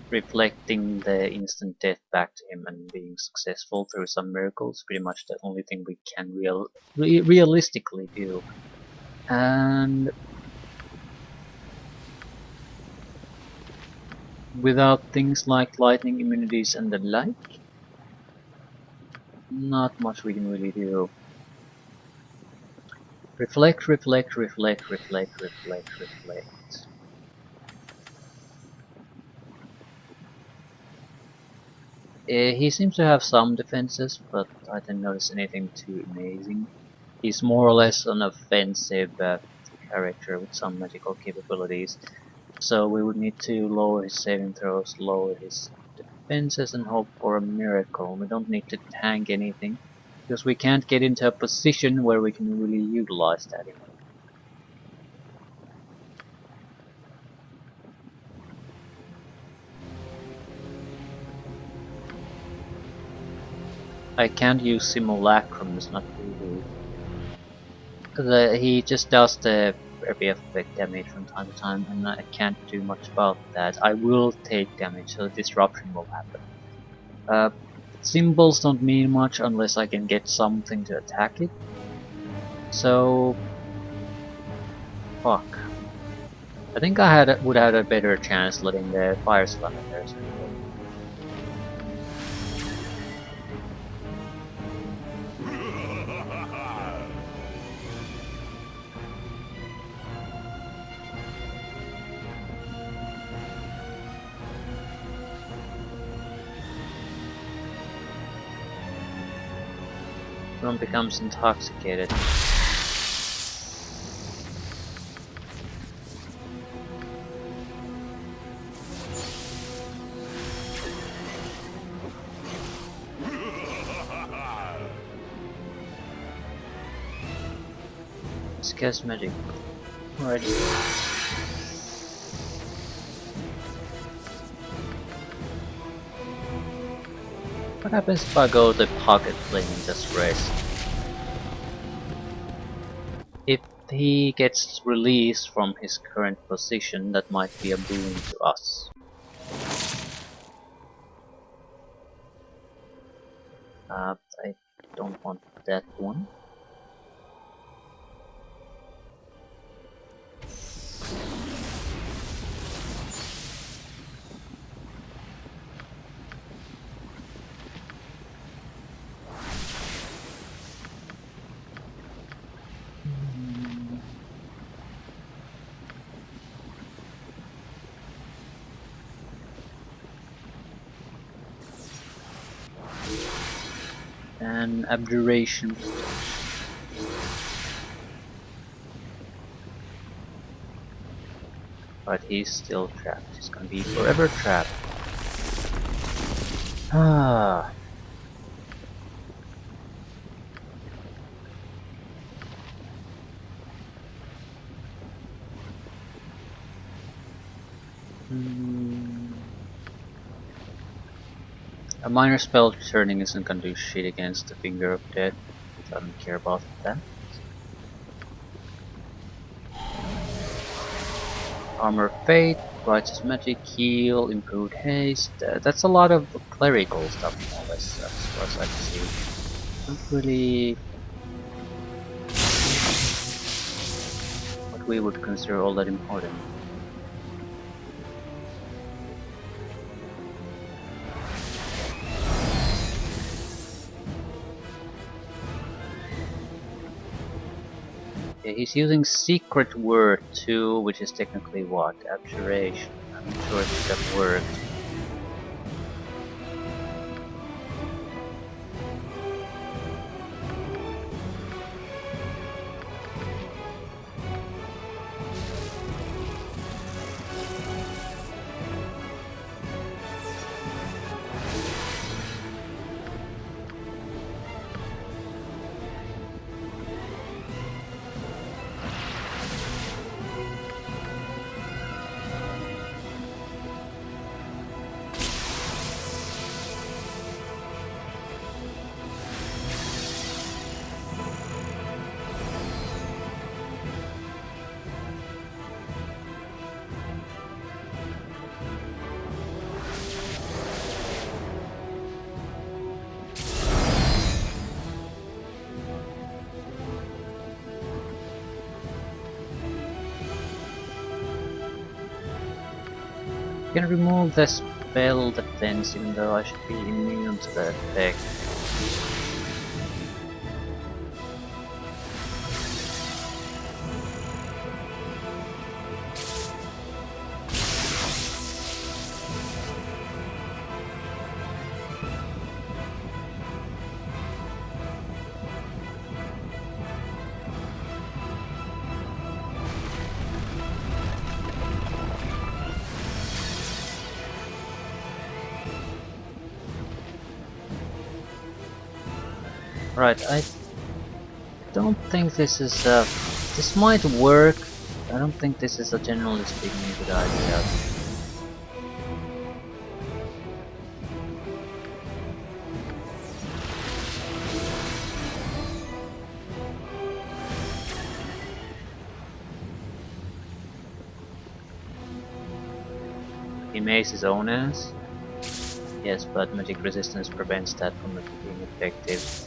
reflecting the instant death back to him and being successful through some miracles. Pretty much the only thing we can realistically do. And without things like lightning immunities and the like, not much we can really do. Reflect, reflect, reflect, reflect, reflect, reflect. He seems to have some defenses, but I didn't notice anything too amazing. He's more or less an offensive character with some magical capabilities, so we would need to lower his saving throws, lower his defenses, and hope for a miracle. We don't need to tank anything, because we can't get into a position where we can really utilize that. I can't use simulacrum, it's not really. He just does the area effect damage from time to time, and I can't do much about that. I will take damage, so disruption will happen. Symbols don't mean much unless I can get something to attack it. So, fuck. I think I would have a better chance letting the fire salamanders go. One becomes intoxicated. Let's cast magic. Alright. What happens if I go the pocket plane and just rest? he gets released from his current position, that might be a boon to us. I don't want that one. And abjuration. But he's still trapped. He's gonna be forever trapped. Ah. A minor spell turning isn't gonna do shit against the Finger of Death. I don't care about that. Armor Fate, Righteous Magic, Heal, Improved Haste. That's a lot of clerical stuff, more or less, as far as I can see. Not really what we would consider all that important. Okay, he's using Secret Word too, which is technically what? Abjuration. I'm not sure if that worked. I can remove the spell defense, even though I should be immune to the effect. Right, I don't think this is this might work. I don't think this is a generally speaking good idea. He makes his own ass. Yes, but magic resistance prevents that from being effective.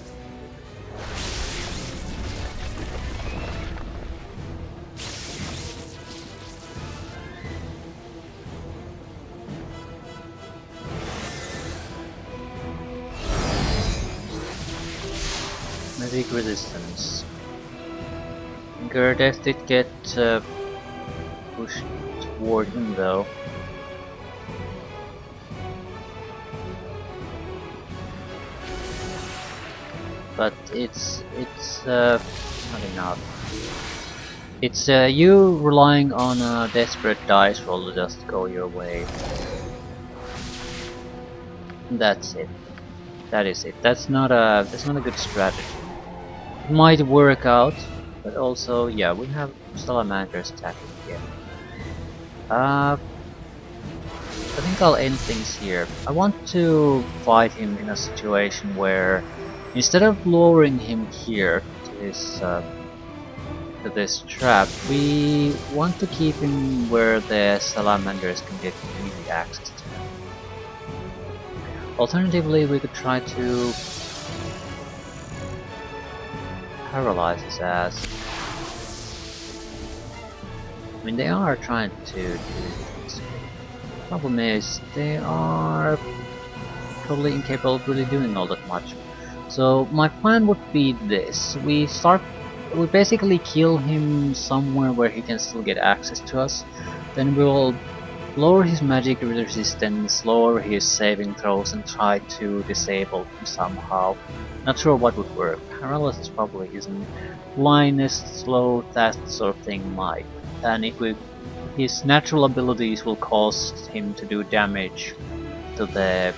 Magic resistance. Gerdeath did get pushed toward him though. But it's not enough. It's you relying on a desperate dice roll to just go your way. That's it. That is it. That's not a good strategy. It might work out, but also yeah, we have Salamanders attacking here. I think I'll end things here. I want to fight him in a situation where instead of lowering him here to his to this trap, we want to keep him where the salamanders can get easy access to him. Alternatively, we could try to paralyze his ass. I mean, they are trying to do this. Problem is, they are totally incapable of really doing all that much. So my plan would be this: we basically kill him somewhere where he can still get access to us. Then we will lower his magic resistance, lower his saving throws, and try to disable him somehow. Not sure what would work. Paralysis probably isn't. Blindness, slow, that sort of thing might. And if his natural abilities will cause him to do damage to the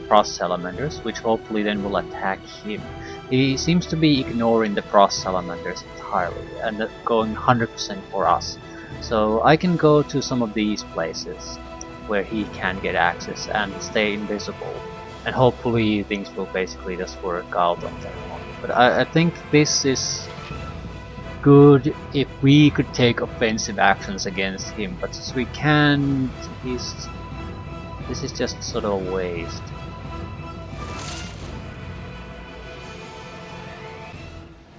frost salamanders, which hopefully then will attack him. He seems to be ignoring the frost salamanders entirely and going 100% for us. So I can go to some of these places where he can get access and stay invisible, and hopefully things will basically just work out on that one. But I think this is good if we could take offensive actions against him, but since we can't, this is just sort of a waste.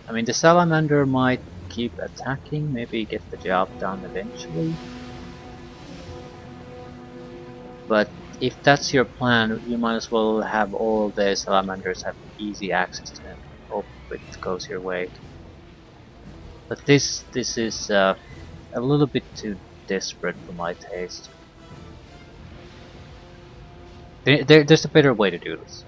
I mean, the salamander might keep attacking, maybe get the job done eventually. But if that's your plan, you might as well have all the salamanders have easy access to him. Hope it goes your way. But this is a little bit too desperate for my taste. There's a better way to do this.